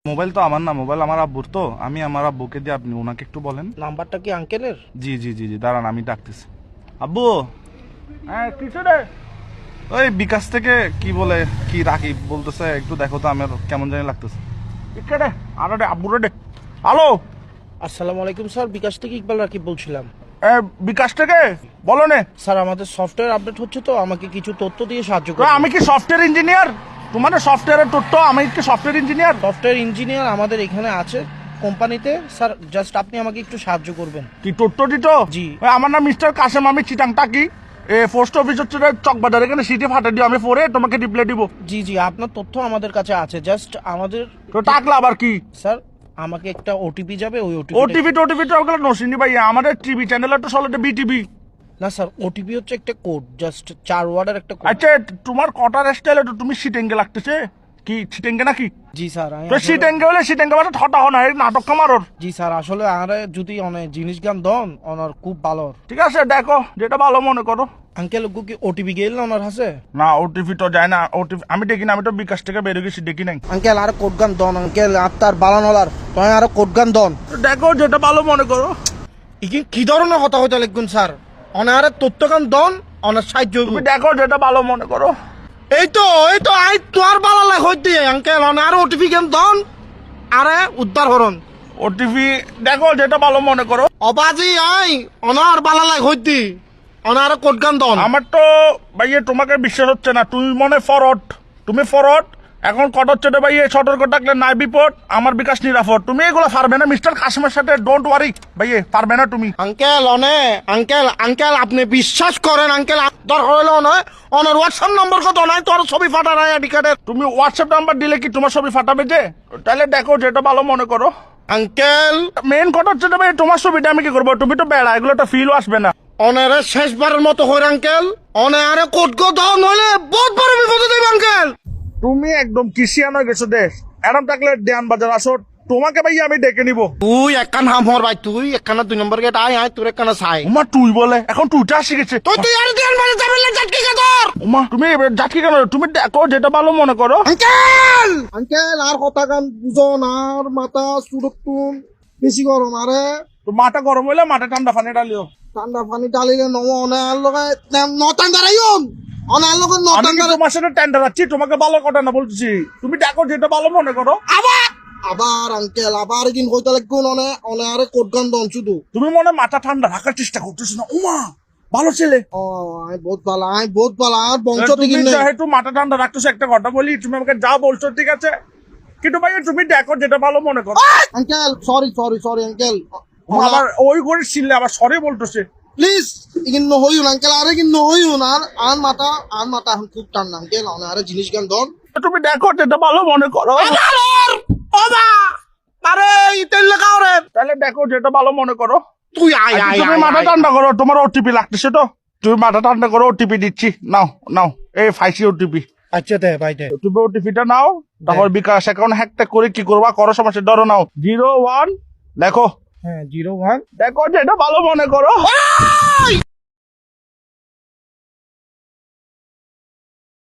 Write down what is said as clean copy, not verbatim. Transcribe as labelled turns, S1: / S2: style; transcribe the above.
S1: Mobile তো আমার না, মোবাইল আমার আব্বুর, তো আমি আমার আব্বুকে দিয়ে আপনি ওনাকে একটু বলেন।
S2: নাম্বারটা কি আঙ্কেলের?
S1: জি জি জি জি, দাঁড়ান আমি ডাকতেছি। আব্বু,
S2: হ্যাঁ কিছু রে।
S1: ওই বিকাশ থেকে কি বলে কি রাকিব বলতেছে, একটু দেখো তো, আমার কেমন জানি লাগতেছে।
S2: ইকে রে, আরে রে আব্বু রে। হ্যালো, আসসালামু আলাইকুম স্যার, বিকাশ থেকে ইকবাল রাকিব বলছিলাম।
S1: বিকাশ থেকে বলো নে।
S2: স্যার আমাদের সফটওয়্যার আপডেট হচ্ছে, তো আমাকে কিছু তথ্য দিয়ে সাহায্য করুন।
S1: আমি কি সফটওয়্যার ইঞ্জিনিয়ার? তোমাদের সফটওয়্যারের তথ্য, আমি কি সফটওয়্যার ইঞ্জিনিয়ার?
S2: সফটওয়্যার ইঞ্জিনিয়ার আমাদের এখানে আছে কোম্পানিতে। স্যার জাস্ট আপনি আমাকে একটু সাহায্য করবেন।
S1: কি তথ্য দিত?
S2: জি।
S1: আমার নাম মিস্টার কাসেম, আমি চিটাং টাকি। পোস্ট অফিস হচ্ছে চকবাজার, এখানে সিটি ফাটা দিও, আমি পরে তোমাকে রিপ্লাই দিব।
S2: জি জি, আপনার তথ্য আমাদের কাছে আছে, জাস্ট আমাদের
S1: তো টাকলা আবার কি?
S2: স্যার আমাকে একটা ওটিপি যাবে, ওই
S1: ওটিভি টোটিভি তো ওগুলো নসিনি ভাই, আমাদের টিভি চ্যানেল তো চলে বিটিভি।
S2: না স্যার, ওটিপি হচ্ছে একটা কোড, জাস্ট 4 ওয়ার্ডের একটা কোড।
S1: আচ্ছা, তোমার কটার স্টাইল তো তুমি সিটেঙ্গে লাগতেছে, কি সিটেঙ্গে নাকি?
S2: জি স্যার
S1: তো সিটেঙ্গে হলে সিটেঙ্গে মানে ঠটা হো না, এই নাটক কামারোর।
S2: জি স্যার, আসলে আরে যদি অনেক জিনিস গান দন ওনার খুব ভালো।
S1: ঠিক আছে, দেখো যেটা ভালো মনে করো।
S2: আঙ্কেল কি ওটিপি গেল না ওনার হাসে?
S1: না, ওটিভি তো যায় না, ওটিভি আমি দেখি না, আমি তো বিকাশ থেকে বেরিয়ে গেছি, দেখি নাই।
S2: আঙ্কেল আর কোড গান দন, আঙ্কেল আপনার বালানলার তুমি আর কোড গান দন।
S1: দেখো যেটা ভালো মনে করো।
S2: ইকি কি ধরনের কথা হইতে লিখুন স্যার, অনারে তথ্য গান দন, অনার সাহায্য
S1: তুমি দেখো যেটা ভালো মনে করো।
S2: এই তো আই তোর বালালে হইতে আঙ্কেল অনারে ওটিপি গান দন, আরে উদ্ধার হরন।
S1: ওটিভি দেখো যেটা ভালো মনে করো।
S2: অবাজি আই অনার বালালে হইতে অনারে কোড গান দন।
S1: আমার তো ভাইয়ে তোমাকে বিশ্বাস হচ্ছে না, তুমি মনে ফরড, তুমি ফরড। এখন কট হচ্ছে রে ভাইয়ে, সতর্ক থাকলে নাই বিপদ, আমার বিকাশ নিরাপদ। তুমি এগুলো পারবে না মিস্টার কাসিমের সাথে, ডোন্ট ওয়ারি ভাইয়ে, পারবে না তুমি।
S2: আঙ্কেল আঙ্কেল আপনি বিশ্বাস করেন আঙ্কেল, দরকার হলো নয় অনার হোয়াটসঅ্যাপ নম্বর কত নাই তোর ছবি ফাটা নাই আইডি কার্ডের।
S1: তুমি হোয়াটসঅ্যাপ নাম্বার দিলে কি তোমার ছবি ফাটাবে যে? তাহলে দেখো যেটা ভালো মনে করো।
S2: আঙ্কেল
S1: মেন কথা হচ্ছে রে ভাই, তোমার ছবিটা আমি কি করবো? তুমি তো বেড়া, এগুলো তো ফিলও আসবে না।
S2: অনারে শেষবারের মতো হইর আঙ্কেল, অনারে কোট গো দাও নইলে বহুত বড় বিপদে দেব আঙ্কেল।
S1: তুমি একদম কিসিয়ান হয়ে গেছো দেশ। এরম থাকলে দেয়ান বাজার আসো, তোমাকে ভাই আমি ডেকে নিব।
S2: তুই একখান হাম হর ভাই, তুই একখানা 2 নম্বর গেট আয় তোর একখানা চাই।
S1: উমা তুই বলে, এখন তুইটা শিখেছে।
S2: তুই আর দেন বাজে যাবেন না জাটকি কে তোর।
S1: উমা তুমি যাচ্ছি কেন? তুমি দেখো যেটা ভালো মনে করো।
S2: আঙ্কেল আর কথা গান বুঝো না, আর মাথা সুরতুন বেশি গরম, আরে
S1: তো মাথা গরম হইলে মাথা ঠান্ডা পানি ডালিও।
S2: ঠান্ডা পানি ডালিলে নম অনার লগে নটান দাঁড়াইন, অনার লগে
S1: আমি
S2: নটান
S1: কি
S2: দাঁড়াই।
S1: তোমার সাথে টেন্ডার আছি? তোমাকে ভালো কথা না বলতেছি, তুমি দেখো যেটা ভালো মনে করো।
S2: আবার আঙ্কেল আবার একদিন হইতে লাগবে অনে আরে কোট গান দন শুধু।
S1: তুমি মনে হয় মাথা ঠান্ডা রাখার চেষ্টা করতেছো না। উমা ভালো ছেলে,
S2: ও আই বহুত ভালো আর বংশ
S1: তুমি
S2: থেকে নেই।
S1: যেহেতু মাথা ঠান্ডা রাখতেছো, একটা কথা বলি, তুমি আমাকে যা বলছো ঠিক আছে, কিন্তু ভাই তুমি দেখো যেটা ভালো মনে করো।
S2: আঙ্কেল সরি আঙ্কেল,
S1: আবার ওই করে ছিললে আবার সরি বলতেছে।
S2: প্লিজ ইগিন নহইউন আঙ্কেল, আরে ইগিন নহইউন, আর মাথা এখন খুব ঠান্ডা আঙ্কেল, অনে আরে জিনিস গান দন।
S1: তুমি দেখো যেটা ভালো মনে করো।
S2: ওবা আরে ইতেল লাগাও রে।
S1: তাহলে দেখো যেটা ভালো মনে করো।
S2: তুই আয়
S1: তুমি মাথা ঠান্ডা করো, তোমার ওটিপি লাগতেছে তো, তুমি মাথা ঠান্ডা করো, ওটিপি দিচ্ছি, নাও এই ফাইসি ওটিপি।
S2: আচ্ছা দে ভাই দে।
S1: তুমি ওটিপিটা নাও, তারপর বিকাশ অ্যাকাউন্ট হ্যাকটা করে কি করবা করো, সমস্যা ধরো নাও 01 দেখো।
S2: হ্যাঁ 01
S1: দেখো যেটা ভালো মনে করো।